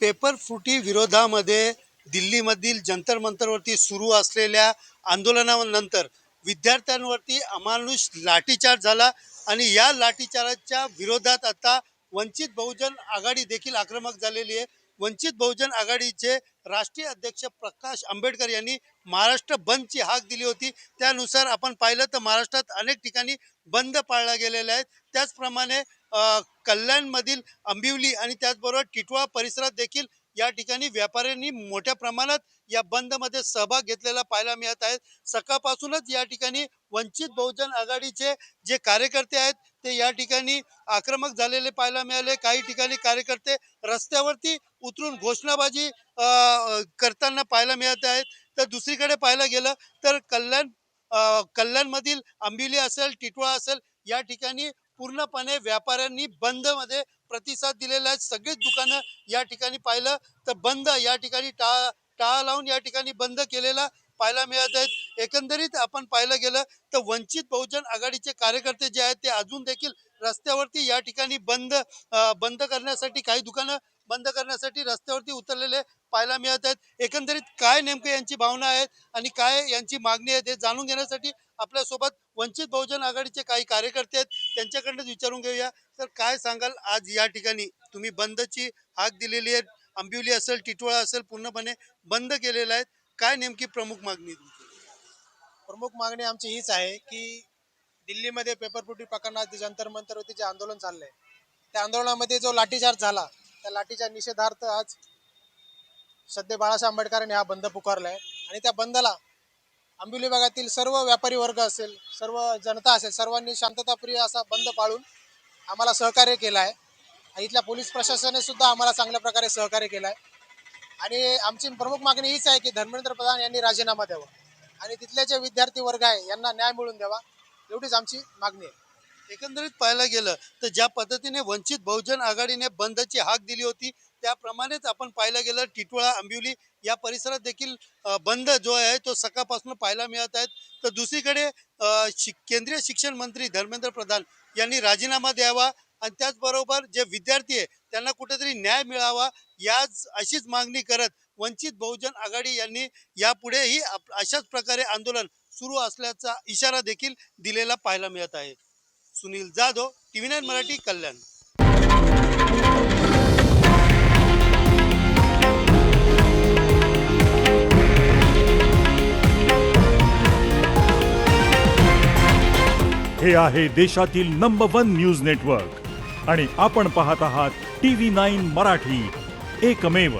Paper फुटी विरोधामध्ये दिल्लीमधील जंतर मंतरवरती सुरू असलेल्या आंदोलनानंतर विद्यार्थ्यांवरती अमानुष लाठीचार्ज झाला आणि या लाठीचार्जच्या विरोधात आता वंचित बहुजन आघाडी देखील आक्रमक झालेली आहे। वंचित बहुजन आघाडीचे राष्ट्रीय अध्यक्ष प्रकाश आंबेडकर यांनी महाराष्ट्र बंदची हाक दिली होती। त्यानुसार आपण पाहिलं तर महाराष्ट्रात अनेक ठिकाणी बंद पाळला गेलेला आहे। त्याचप्रमाणे कल्याणमधील आंबिवली आणि त्याचबरोबर टिटवाळा परिसरात देखील या ठिकाणी व्यापाऱ्यांनी मोठ्या प्रमाणात या बंदमध्ये सहभाग घेतलेला पाहायला मिळत आहे। सकाळपासूनच या ठिकाणी वंचित बहुजन आघाडीचे जे कार्यकर्ते आहेत ते या ठिकाणी आक्रमक झालेले पाहायला मिळाले। काही ठिकाणी कार्यकर्ते रस्त्यावरती उतरून घोषणाबाजी करताना पाहायला मिळत आहेत। तर दुसरीकडे पाहायला गेलं तर कल्याणमधील आंबिवली असेल, टिटवाळा असेल, या ठिकाणी पूर्णपणे व्यापाऱ्यांनी बंदमध्ये प्रतिसाद दिलेला आहे। सगळीच दुकानं या ठिकाणी पाहिलं तर बंद या ठिकाणी टाळा लावून या ठिकाणी बंद केलेला पाहायला मिळत आहेत। एकंदरीत आपण पाहिलं गेलं तर वंचित बहुजन आघाडीचे कार्यकर्ते जे आहेत ते अजून देखील रस्त्यावरती या ठिकाणी बंद करण्यासाठी, काही दुकानं बंद करण्यासाठी रस्त्यावरती उतरलेले पाहायला मिळत आहेत। एकंदरीत काय नेमकं यांची भावना आहेत आणि काय यांची मागणी आहे ते जाणून घेण्यासाठी आपल्यासोबत वंचित बहुजन आघाडीचे काही कार्यकर्ते आहेत, त्यांच्याकडूनच विचारून घेऊया। तर काय सांगाल, आज या ठिकाणी तुम्ही बंदची हाक दिलेली आहे, आंबिवली असेल, टिटवाळा असेल, पूर्णपणे बंद केलेला आहे, काय नेमकी प्रमुख मागणी तुमची? प्रमुख मागणी आमची हीच आहे की दिल्लीमध्ये पेपरफुटी प्रकरणात जे जंतर मंतरवरती जे आंदोलन चाललंय, त्या आंदोलनामध्ये जो लाठीचार्ज झाला, त्या लाठीच्या निषेधार्थ आज सध्या बाळासाहेब आंबेडकरांनी हा बंद पुकारलाय आणि त्या बंदला आंबिवली भागातील सर्व व्यापारी वर्ग असेल, सर्व जनता असेल, सर्वांनी शांतताप्रिय असा बंद पाळून आम्हाला सहकार्य केलं आहे। इथल्या पोलीस प्रशासनाने सुद्धा आम्हाला चांगल्या प्रकारे सहकार्य केलं आहे आणि आमची प्रमुख मागणी हीच आहे की धर्मेंद्र प्रधान यांनी राजीनामा द्यावा आणि तिथले जे विद्यार्थी वर्ग आहे यांना न्याय मिळवून द्यावा, एवढीच आमची मागणी आहे। एकंदरीत पाहायला गेलं तर ज्या पद्धतीने वंचित बहुजन आघाडीने बंदची हाक दिली होती त्याप्रमाणेच आपण पाहायला गेलं टिटवाळा, आंबिवली या परिसरात देखील बंद जो आहे तो सकाळपासून पाहायला मिळत आहेत। तर दुसरीकडे केंद्रीय शिक्षण मंत्री धर्मेंद्र प्रधान यांनी राजीनामा द्यावा आणि त्याचबरोबर जे विद्यार्थी आहे त्यांना कुठेतरी न्याय मिळावा, अशीच मागणी करत वंचित बहुजन आघाडी यांनी यापुढेही अशाच प्रकारे आंदोलन सुरू असल्याचा इशारा देखील दिलेला पाहायला मिळत आहे। सुनील जाधव, TV9 मराठी, कल्याण। हे आहे देशातील नंबर 1 न्यूज नेटवर्क आणि आपण पाहत आहात TV9 मराठी, एकमेव।